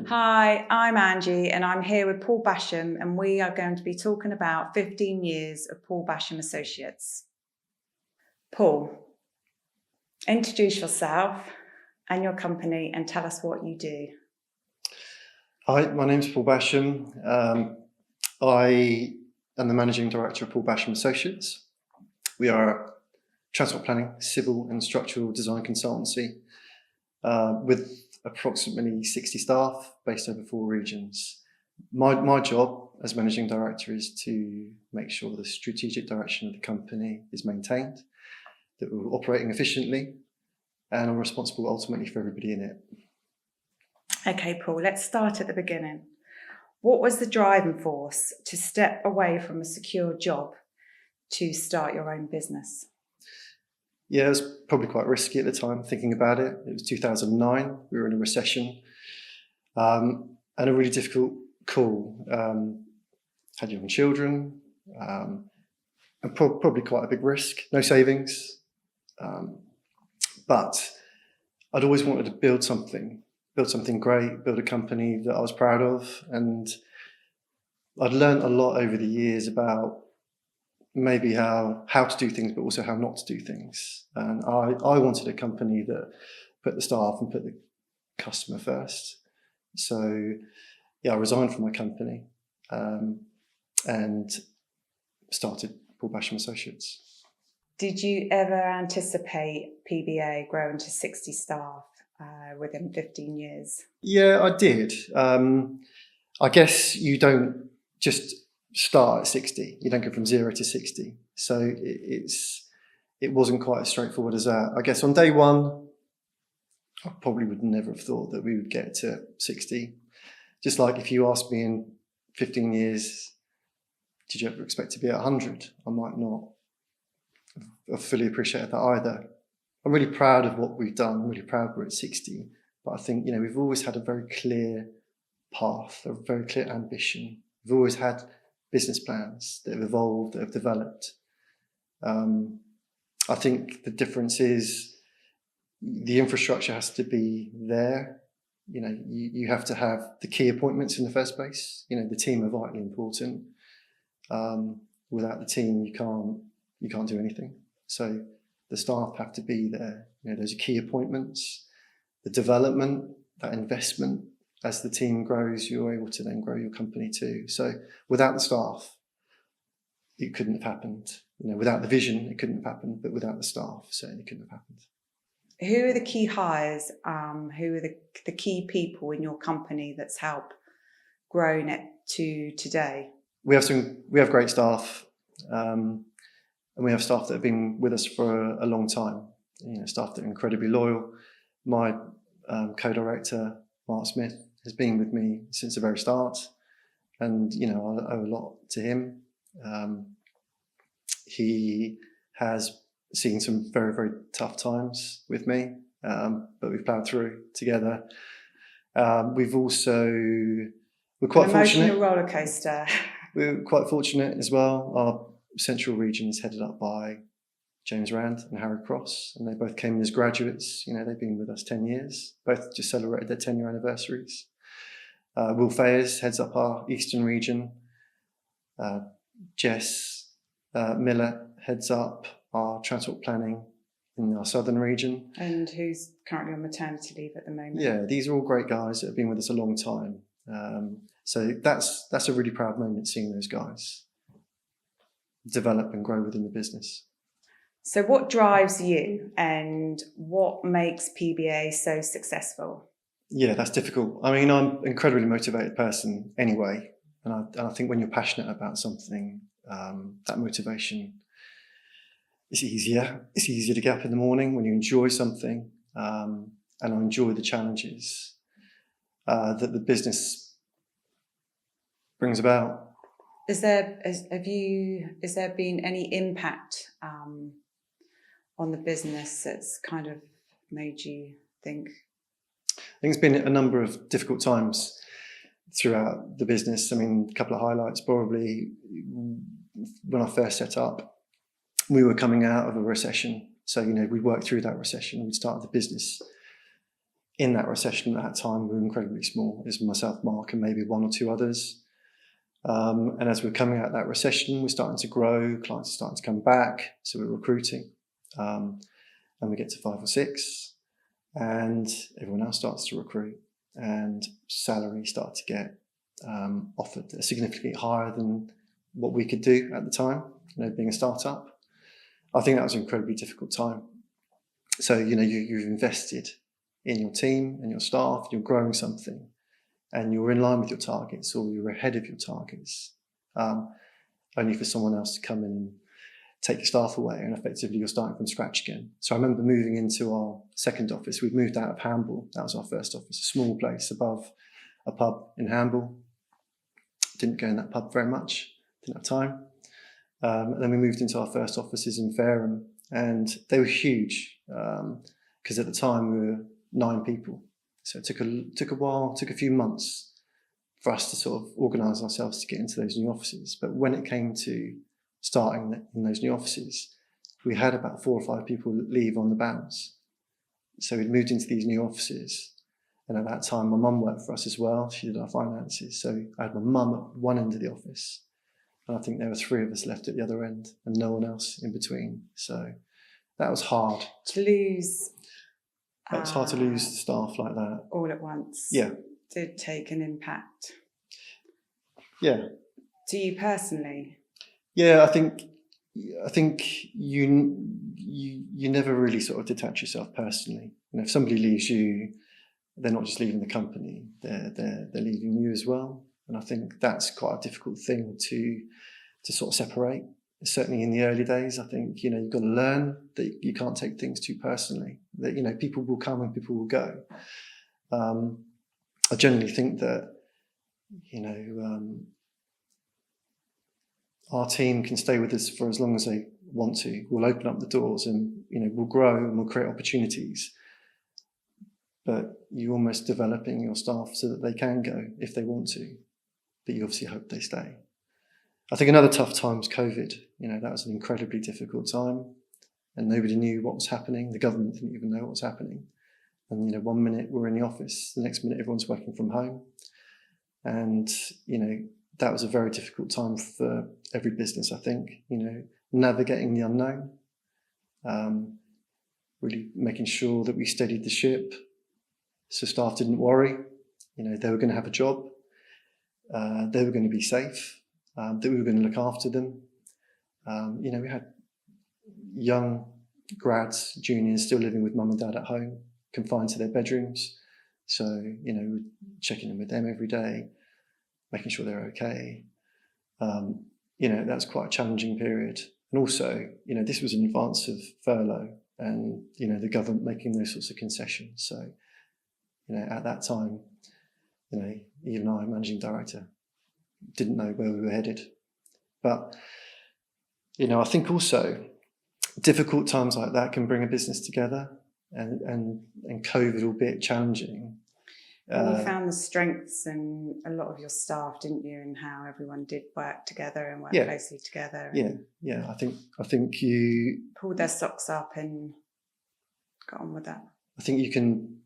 Hi, I'm Angie and I'm here with Paul Basham, and we are going to be talking about 15 years of Paul Basham Associates. Paul, introduce yourself and your company and tell us what you do. Hi, my name's Paul Basham. I am the Managing Director of Paul Basham Associates. We are a transport planning, civil and structural design consultancy with approximately 60 staff based over 4 regions. My job as Managing Director is to make sure the strategic direction of the company is maintained, that we're operating efficiently, and I'm responsible ultimately for everybody in it. Okay, Paul, let's start at the beginning. What was the driving force to step away from a secure job to start your own business? Yeah, it was probably quite risky at the time, thinking about it. It was 2009, we were in a recession, and a really difficult call. Had young children, and probably quite a big risk, no savings. But I'd always wanted to build something great, build a company that I was proud of. And I'd learned a lot over the years about maybe how to do things, but also how not to do things. And I wanted a company that put the staff and put the customer first. So yeah, I resigned from my company and started Paul Basham Associates. Did you ever anticipate PBA growing to 60 staff within 15 years? Yeah, I did. I guess you don't just start at 60. You don't go from 0 to 60. So it wasn't quite as straightforward as that. I guess on day one, I probably would never have thought that we would get to 60. Just like if you asked me in 15 years, did you ever expect to be at 100? I might not have fully appreciated that either. I'm really proud of what we've done. I'm really proud we're at 60. But I think, we've always had a very clear path, a very clear ambition. We've always had business plans that have evolved, that have developed. I think the difference is the infrastructure has to be there. You have to have the key appointments in the first place. The team are vitally important. Without the team, you can't do anything. So the staff have to be there. Those are key appointments. The development, that investment, as the team grows, you're able to then grow your company too. So without the staff, it couldn't have happened. Without the vision, it couldn't have happened. But without the staff, certainly couldn't have happened. Who are the key hires? Who are the key people in your company that's helped grown it to today? We have great staff, and we have staff that have been with us for a long time. Staff that are incredibly loyal. My co-director, Mark Smith, has been with me since the very start, and I owe a lot to him. He has seen some very, very tough times with me, but we've plowed through together. We're quite fortunate. Emotional roller coaster. We're quite fortunate as well. Our central region is headed up by James Rand and Harry Cross, and they both came in as graduates. They've been with us 10 years, both just celebrated their 10-year anniversaries. Will Fayers heads up our eastern region. Jess Miller heads up our transport planning in our southern region. And who's currently on maternity leave at the moment. Yeah, these are all great guys that have been with us a long time. So that's a really proud moment, seeing those guys develop and grow within the business. So what drives you and what makes PBA so successful? Yeah, that's difficult. I'm an incredibly motivated person anyway. And I think when you're passionate about something, that motivation is easier. It's easier to get up in the morning when you enjoy something. And I enjoy the challenges that the business brings about. Has there been any impact on the business that's kind of made you think? I think it's been a number of difficult times throughout the business. A couple of highlights probably. When I first set up, we were coming out of a recession. So, we worked through that recession and we started the business in that recession at that time, we were incredibly small. It was myself, Mark, and maybe one or two others. And as we're coming out of that recession, we're starting to grow, clients are starting to come back, so we're recruiting. And we get to 5 or 6, and everyone else starts to recruit, and salaries start to get offered significantly higher than what we could do at the time, being a startup. I think that was an incredibly difficult time. So, you've invested in your team and your staff, you're growing something, and you're in line with your targets, or you're ahead of your targets, only for someone else to come in and take your staff away, and effectively you're starting from scratch again. So I remember moving into our second office. We'd moved out of Hamble. That was our first office, a small place above a pub in Hamble. Didn't go in that pub very much, didn't have time. And then we moved into our first offices in Fareham, and they were huge, because at the time we were 9 people. So it took a while, took a few months for us to sort of organise ourselves to get into those new offices. But when it came to starting in those new offices, we had about 4 or 5 people leave on the bounce. So we'd moved into these new offices, and at that time my mum worked for us as well. She did our finances. So I had my mum at one end of the office, and I think there were 3 of us left at the other end, and no one else in between. So that was hard. To lose. It was hard to lose the staff like that. All at once. Yeah. Did take an impact. Yeah. To you personally? Yeah, I think you never really sort of detach yourself personally. If somebody leaves you, they're not just leaving the company, they're leaving you as well. And I think that's quite a difficult thing to sort of separate. Certainly in the early days, I think, you've got to learn that you can't take things too personally, that, people will come and people will go. I generally think that, our team can stay with us for as long as they want to. We'll open up the doors, and, we'll grow and we'll create opportunities. But you're almost developing your staff so that they can go if they want to, but you obviously hope they stay. I think another tough time was COVID. That was an incredibly difficult time, and nobody knew what was happening. The government didn't even know what was happening. And, one minute we're in the office, the next minute everyone's working from home. And, that was a very difficult time for every business, I think, navigating the unknown, really making sure that we steadied the ship so staff didn't worry. They were going to have a job, they were going to be safe, that we were going to look after them. We had young grads, juniors, still living with mum and dad at home, confined to their bedrooms. So, we're checking in with them every day, making sure they're okay. That's quite a challenging period. And also, this was in advance of furlough and, the government making those sorts of concessions. So, at that time, even I, managing director, didn't know where we were headed. But, I think also difficult times like that can bring a business together, and COVID, albeit challenging. You found the strengths in a lot of your staff, didn't you, and how everyone did work together and work closely together. Yeah. I think you pulled their socks up and got on with that. I think you can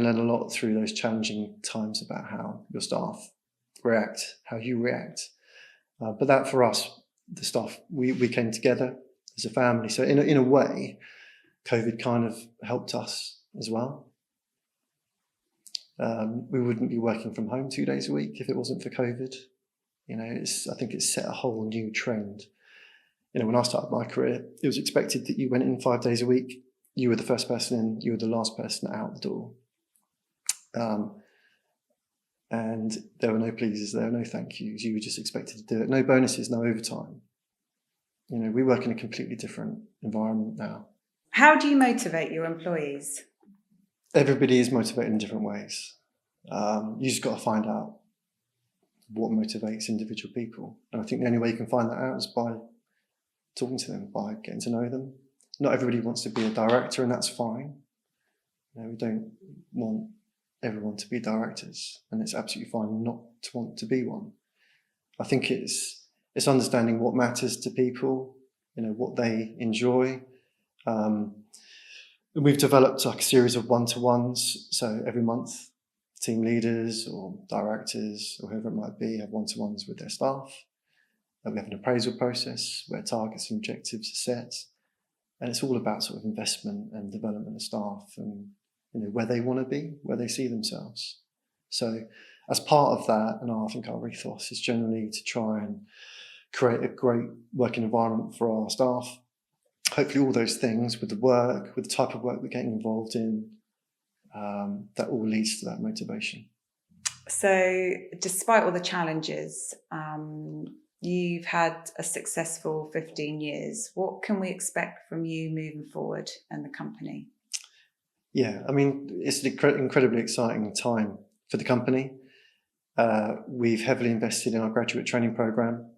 learn a lot through those challenging times about how your staff react, how you react. But that, for us, the staff, we came together as a family. So in a way, COVID kind of helped us as well. We wouldn't be working from home 2 days a week if it wasn't for COVID. I think it's set a whole new trend. When I started my career, it was expected that you went in 5 days a week. You were the first person in, you were the last person out the door. And there were no pleases, there were no thank yous. You were just expected to do it. No bonuses, no overtime. We work in a completely different environment now. How do you motivate your employees? Everybody is motivated in different ways. You just got to find out what motivates individual people. And I think the only way you can find that out is by talking to them, by getting to know them. Not everybody wants to be a director, and that's fine. We don't want everyone to be directors, and it's absolutely fine not to want to be one. I think it's understanding what matters to people, what they enjoy. And we've developed like a series of one-to-ones. So every month, team leaders or directors or whoever it might be have one-to-ones with their staff. And we have an appraisal process where targets and objectives are set. And it's all about sort of investment and development of staff and where they want to be, where they see themselves. So as part of that, and I think our ethos is generally to try and create a great working environment for our staff. Hopefully all those things with the work, with the type of work we're getting involved in, that all leads to that motivation. So despite all the challenges, you've had a successful 15 years. What can we expect from you moving forward and the company? Yeah, I mean, it's an incredibly exciting time for the company. We've heavily invested in our graduate training program.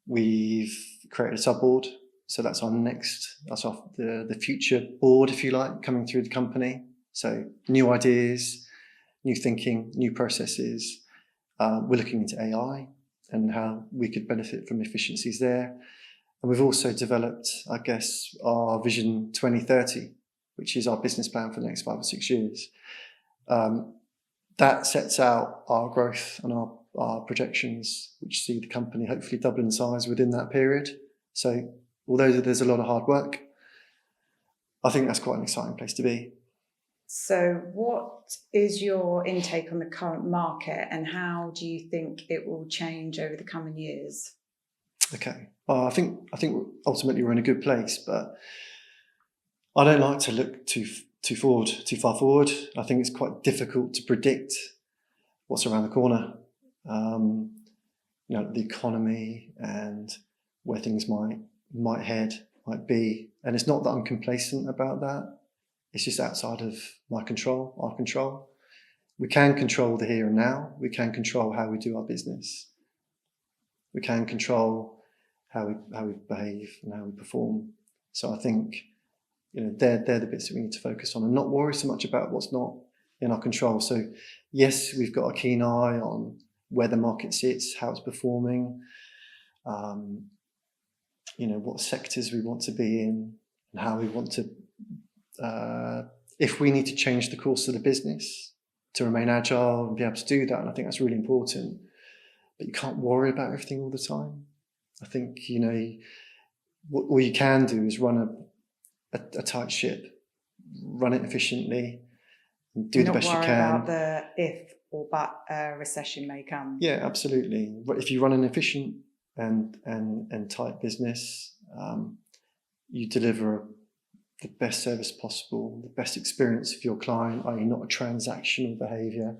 We've created a sub-board. So that's the future board, if you like, coming through the company. So new ideas, new thinking, new processes. We're looking into AI and how we could benefit from efficiencies there. And we've also developed, I guess, our Vision 2030, which is our business plan for the next 5 or 6 years. That sets out our growth and our projections, which see the company hopefully double in size within that period. So although there's a lot of hard work, I think that's quite an exciting place to be. So what is your intake on the current market and how do you think it will change over the coming years? Okay. Well, I think ultimately we're in a good place, but I don't like to look too far forward. I think it's quite difficult to predict what's around the corner. The economy and where things might be. And it's not that I'm complacent about that. It's just outside of our control. We can control the here and now. We can control how we do our business. We can control how we behave and how we perform. So I think, they're the bits that we need to focus on and not worry so much about what's not in our control. So yes, we've got a keen eye on where the market sits, how it's performing, what sectors we want to be in and how we want to, if we need to change the course of the business to remain agile and be able to do that. And I think that's really important, but you can't worry about everything all the time. I think, what you can do is run a tight ship, run it efficiently, and do the best you can. Not worry about the if or but a recession may come. Yeah, absolutely. But if you run an efficient and tight business, you deliver the best service possible, the best experience of your client, i.e. not a transactional behaviour.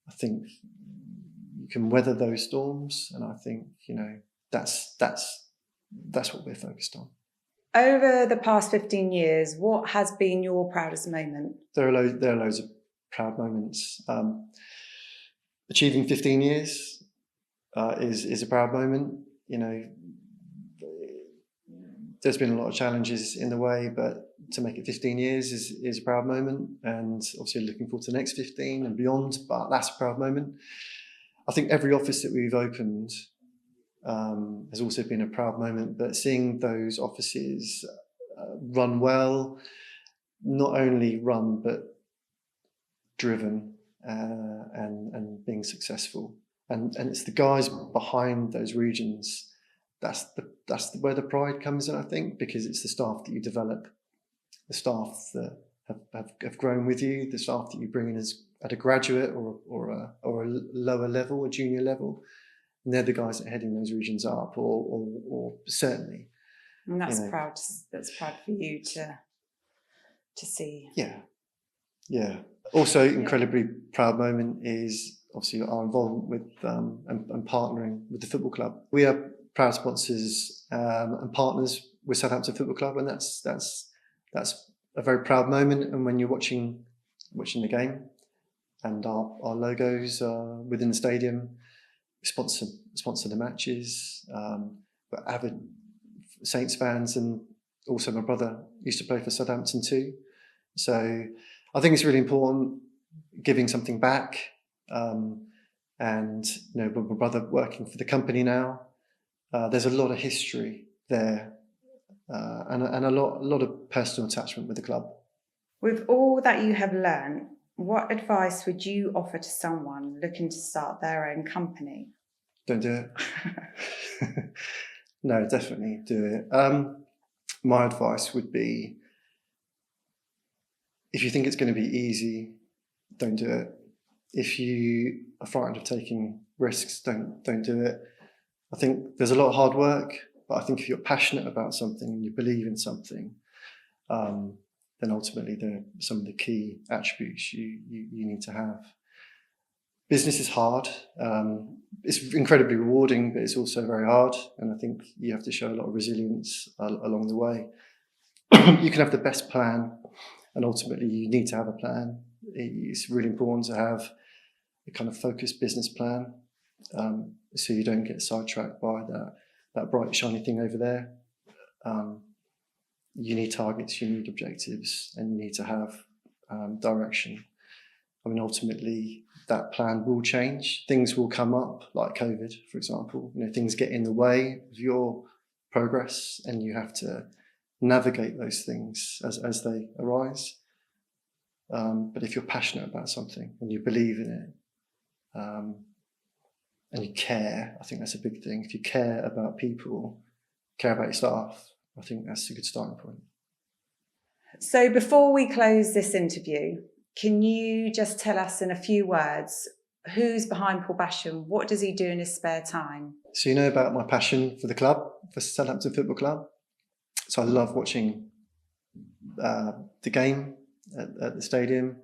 I think you can weather those storms, and I think that's what we're focused on. Over the past 15 years, what has been your proudest moment? There are loads of proud moments. Achieving 15 years is a proud moment. There's been a lot of challenges in the way, but to make it 15 years is a proud moment, and obviously looking forward to the next 15 and beyond, but that's a proud moment. I think every office that we've opened has also been a proud moment, but seeing those offices run well, not only run, but driven and being successful. And it's the guys behind those regions, that's where the pride comes in, I think, because it's the staff that you develop, the staff that have grown with you, the staff that you bring in as at a graduate or a lower level, a junior level. And they're the guys that are heading those regions up, or certainly. And that's proud. That's proud for you to see. Yeah. Also, incredibly proud moment is obviously our involvement with and partnering with the football club. We are proud sponsors and partners with Southampton Football Club, and that's a very proud moment. And when you're watching the game, and our logos within the stadium. Sponsor the matches. We're avid Saints fans, and also my brother used to play for Southampton too. So I think it's really important giving something back. And with my brother working for the company now, there's a lot of history there, and a lot of personal attachment with the club. With all that you have learned, what advice would you offer to someone looking to start their own company? Don't do it. No, definitely do it. My advice would be, if you think it's going to be easy, don't do it. If you are frightened of taking risks, don't do it. I think there's a lot of hard work, but I think if you're passionate about something and you believe in something, then ultimately they're some of the key attributes you need to have. Business is hard. It's incredibly rewarding, but it's also very hard. And I think you have to show a lot of resilience along the way. You can have the best plan, and ultimately you need to have a plan. It's really important to have a kind of focused business plan, so you don't get sidetracked by that bright shiny thing over there. You need targets, you need objectives, and you need to have direction. I mean, ultimately, that plan will change. Things will come up, like COVID, for example. Things get in the way of your progress, and you have to navigate those things as they arise. But if you're passionate about something and you believe in it, and you care, I think that's a big thing. If you care about people, care about your staff, I think that's a good starting point. So before we close this interview, can you just tell us in a few words, who's behind Paul Basham? What does he do in his spare time? So you know about my passion for the club, for Southampton Football Club. So I love watching the game at the stadium.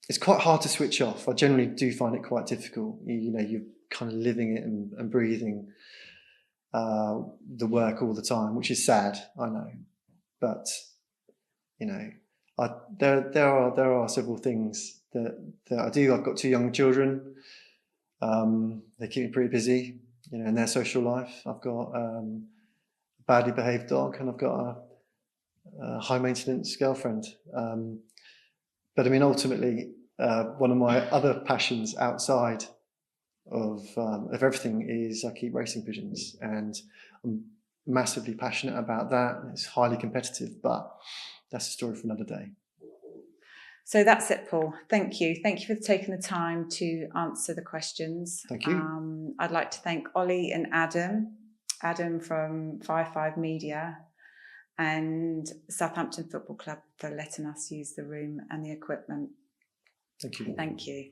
It's quite hard to switch off. I generally do find it quite difficult. You're kind of living it and breathing the work all the time, which is sad, I know. But there are several things that I do. I've got 2 young children. They keep me pretty busy, in their social life. I've got a badly behaved dog, and I've got a high maintenance girlfriend. But I mean, ultimately, one of my other passions outside of everything is I keep racing pigeons, and I'm massively passionate about that. It's highly competitive, but that's a story for another day. So that's it, Paul. Thank you. Thank you for taking the time to answer the questions. Thank you. I'd like to thank Ollie and Adam from 55 Media, and Southampton Football Club for letting us use the room and the equipment. Thank you. Thank you.